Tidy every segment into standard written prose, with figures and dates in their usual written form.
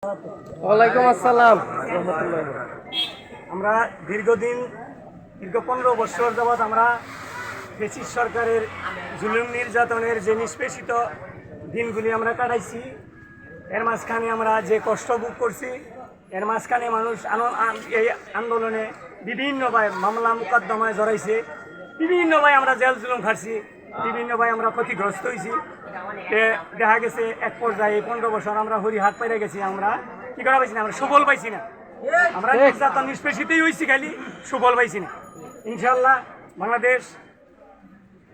ওয়ালাইকুম আসসালাম। আমরা দীর্ঘ 15 বছর যাবৎ আমরা ফ্যাসিস্ট সরকারের জুলুম নির্যাতনের যে নিষ্পেষিত দিনগুলি আমরা কাটাইছি, এর মাঝখানে আমরা যে কষ্ট ভোগ করছি, এর মাঝখানে মানুষ এই আন্দোলনে বিভিন্নভাবে মামলা মোকদ্দমায় জড়াইছে, বিভিন্নভাবে আমরা জেল জুলুম খাচ্ছি, বিভিন্নভাবে আমরা ক্ষতিগ্রস্ত হয়েছি। দেখা গেছে এক পর্যায়ে 15 বছর আমরা হরিহাট পাইরে গেছি, আমরা কি করা পাইছি না, আমরা সুফল পাইছি না, আমরা নির্যাতন নিষ্পেষিতই হয়েছি, খালি সুফল পাইছি না। ইনশাল্লাহ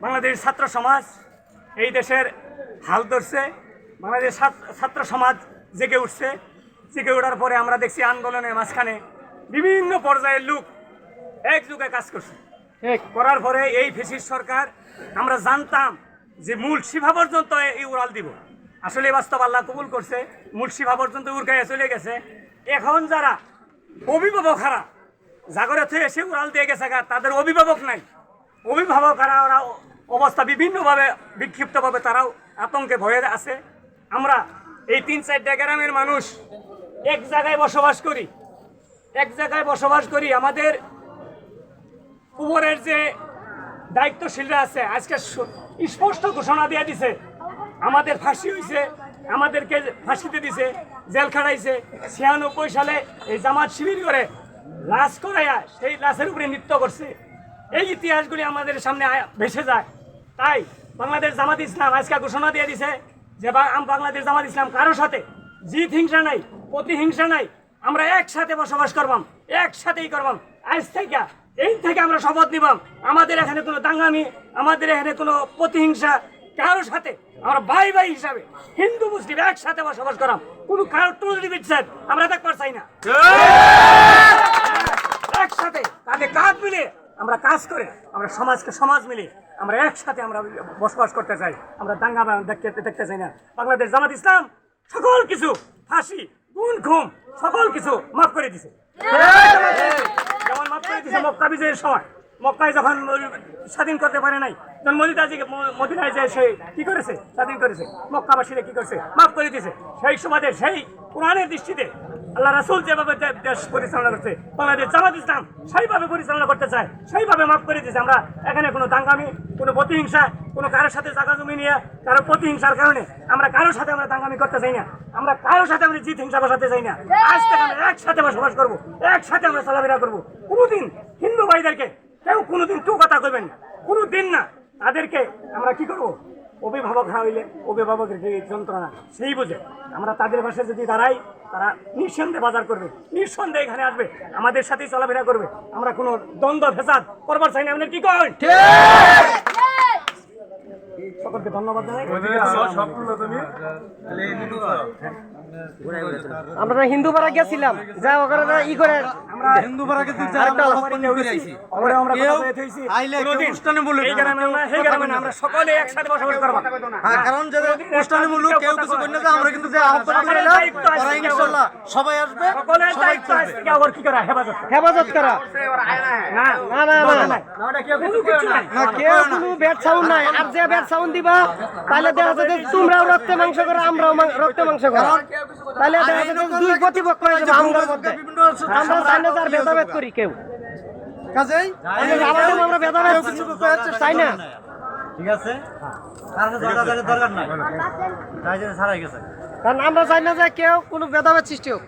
বাংলাদেশ ছাত্র সমাজ এই দেশের হাল ধরছে, বাংলাদেশ ছাত্র সমাজ জেগে উঠছে। জেগে ওঠার পরে আমরা দেখছি আন্দোলনের মাঝখানে বিভিন্ন পর্যায়ের লোক একযোগে কাজ করছে। করার পরে এই ফ্যাসিস্ট সরকার, আমরা জানতাম যে মুলসিভা পর্যন্ত এই উড়াল দিব, আসলে বাস্তব আল্লাহ কবুল করছে, মুলসিভা পর্যন্ত উড়কাইয়া চলে গেছে। এখন যারা অভিভাবক হারা জাগরে থেকে এসে উড়াল দিয়ে গেছে, তাদের অভিভাবক নাই, অভিভাবক হারা ওরা অবস্থা বিভিন্নভাবে বিক্ষিপ্তভাবে তারাও আতঙ্কে ভয়ে আছে। আমরা এই 3-4টা গ্রামের মানুষ এক জায়গায় বসবাস করি, আমাদের উপরের যে দায়িত্বশীলরা আছে আজকে স্পষ্ট ঘোষণা দিয়ে দিছে, আমাদের ফাঁসি হয়েছে, আমাদেরকে ফাঁসিতে দিছে, জেল খাটাইছে। 96 সালে এই জামাত শিবির করে লাশ করাইয়া সেই লাশের উপরে নৃত্য করছে। এই ইতিহাসগুলি আমাদের সামনে ভেসে যায়। তাই বাংলাদেশ জামাত ইসলাম আজকে ঘোষণা দিয়ে দিছে যে বাংলাদেশ জামাত ইসলাম কারোর সাথে জিত হিংসা নাই, প্রতিহিংসা নাই, আমরা একসাথে বসবাস করবাম, একসাথেই করবাম। আজ থেকে এই থেকে আমরা শপথ নিবাম, আমাদের এখানে কোনো দাঙ্গামি, আমাদের এখানে কোনো প্রতিহিংসা কারোর সাথে, আমরা ভাই ভাই হিসাবে হিন্দু মুসলিম একসাথে বসবাস করাম, কোনো কারোর টুলটি বিচ্ছেদ আমরা দেখতে চাই না। একসাথে কাঁধে কাঁধ মিলে আমরা কাজ করে, আমরা সমাজকে সমাজ মিলে আমরা একসাথে আমরা বসবাস করতে চাই, আমরা দাঙ্গা দেখতে চাই না। বাংলাদেশ জামাত ইসলাম সকল কিছু, ফাঁসি, গুম খুন সকল কিছু মাফ করে দিছে। যেমন মাফ করে দিছে মক্কা বিজয়ের সময়, মক্কায় যখন স্বাধীন করতে পারে নাই, তখন মদিনায় যে সে কি করেছে, স্বাধীন করেছে, মক্কাবাসীরা কি করেছে, মাফ করে দিয়েছে। সেই সমাজের সেই কোরআনের দৃষ্টিতে আল্লাহ রাসূল যেভাবে দেশ পরিচালনা করছে, বাংলাদেশ জামাত ইসলাম সেইভাবে পরিচালনা করতে চায়, সেইভাবে মাফ করে দিয়েছে। আমরা এখানে কোনো দাঙ্গামি, কোনো প্রতিহিংসা, কোনো কারোর সাথে জায়গা জমি নিয়ে কারো প্রতিহিংসার কারণে আমরা কারোর সাথে আমরা দাঙ্গামি করতে চাই না, আমরা কারোর সাথে আমরা জিত হিংসা বসাতে চাই না। আজ থেকে আমরা একসাথে বসবাস করবো, একসাথে আমরা চলাফেরা করবো। কোনোদিন হিন্দু ভাইদেরকে কেউ কোনোদিন টু কথা কইবেন না, কোনোদিন না। তাদেরকে আমরা কি করবো, অভিভাবক হইলে অভিভাবকের যে যন্ত্রণা সেই বুঝে আমরা তাদের পাশে যদি দাঁড়াই, তারা নিঃসন্দেহে বাজার করবে, নিঃসন্দেহে এখানে আসবে, আমাদের সাথেই চলাফেরা করবে। আমরা কোনো দ্বন্দ্ব ফেসাদ করবার চাই না। আপনার কি করেন? সকলকে ধন্যবাদ জানাই। আমরা হিন্দু পাড়া গেছিলাম, যা ওখানে ই করে আমরা হিন্দু পাড়া গেছি, আমরা সকলে একসাথে বসবাস করব। কারণ যে অনুষ্ঠানমূলক কেউ কিছু করি না, আমরা কিন্তু যে আহ্বান করলাম ইনশাআল্লাহ সবাই আসবে, সকলের দায়িত্ব আছে কি আবার কি করা, হেফাজত করা। না না না না না, কেউ কোনো ব্যাট সাউন্ড নাই। আর যে ব্যাট সাউন্ড দিবা তাহলে দেখা যাচ্ছে তোমরাও রক্তে মাংস করো, আমরাও রক্তে মাংস করো, তাহলে দেখা যাচ্ছে দুই প্রতিপক্ষ হয়ে যাবে আমরার মধ্যে। আমরা চাই না যার ভেদাভেদ করি কেউ, কাজেই আমরা ভেদাভেদ চাই না। ঠিক আছে, দরকার নাই, তাই জন্য ছাড়াই গেছে, কারণ আমরা চাই না যে কেউ কোনো ভেদাভেদ সৃষ্টি হোক।